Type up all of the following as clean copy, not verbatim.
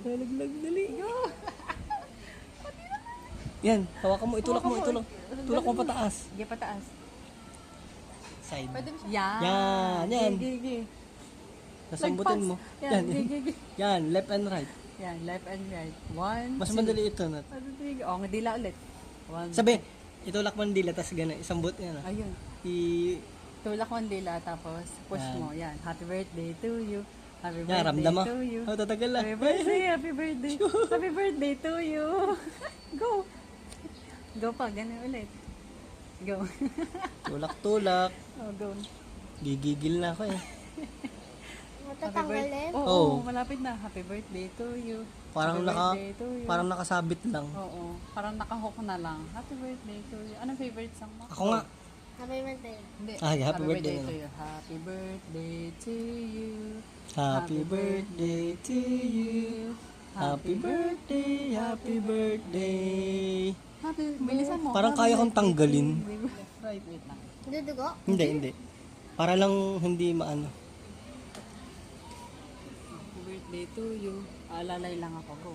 Nalaglag, dali. Yan, hawakan mo, itulak mo, itulak. Tulak mo pataas. Sige, pataas. Side. Pwede mo siya. Yan. Gigi. Nasambutin mo. Yan. Gigi. Yan, left and right. Yan, left and right. 1, Mas madali ito. Nat. O, nga dila ulit. 1, Sabi, itulak mo ang dila, tapos gano'n, isambot yan. ayun. Tulak mo ang dila, tapos push Yan. mo. Yan, happy birthday to you. Happy Yan, birthday ramdam mo. to you. Oh, tatagal lang. Happy birthday, happy birthday. Happy birthday to you. Go. Go pa, ganun ulit. Go. Tulak-tulak. Oh, go. Gigigil na ako eh. Matatanggalin? Oo, malapit na. Happy birthday to you. Parang Happy birthday to you. parang nakasabit lang. Oo, parang nakahook na lang. Happy birthday to you. Anong favorite song mo? Ako nga. Happy birthday. Hindi. Ay, happy birthday to you. Happy birthday to you. Happy birthday to you. Happy birthday, happy birthday. Happy, bilisan mo. Parang Happy kaya kong birthday tanggalin. to you. Right, wait lang. Dudugo? Hindi. Para lang hindi maano. Happy birthday to you. Alalay lang ako. Go.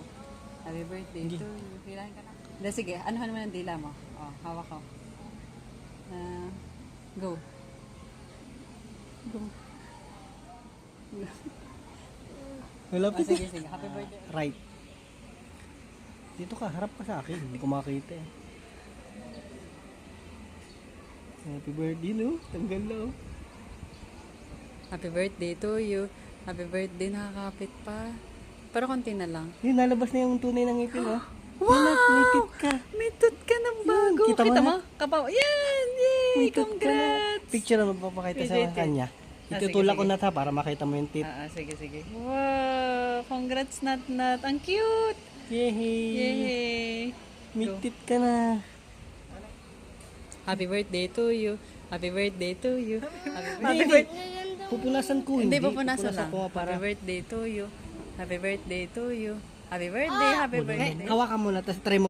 Happy birthday to you. Hilahin ka na. Hindi, sige. Anuhan mo ng dila mo. Oh, hawak ko. Go. Go. Malapit Sige. Happy birthday. Right. Dito ka, harap ka sa akin. Hindi ko makita eh. Happy birthday, no? Tanggal na, oh. Happy birthday to you. Happy birthday, nakakapit pa. Pero konti na lang. Hindi, nalabas na yung tunay ng ngipin, oh. Wow! May tit ka. May tut ka ng bago. Kita mo na? Kapaw. Yan! Yay! May tit ka na. Congrats! Picture na magpapakita sa Pwede. kanya. Ah, Itutulak sige, ko na ta para makita mo yung tit. Sige. Wow! Congrats, Nat. Ang cute! Yehey! Yay! May Go. tit ka na. Happy birthday to you. Happy birthday to you. Hindi, hindi. Pupunasan ko, Hindi, pupunasan lang. ko nga para. Happy birthday to you. Happy birthday to you. Happy birthday, happy birthday. Hawakan mo na, tapos try mo.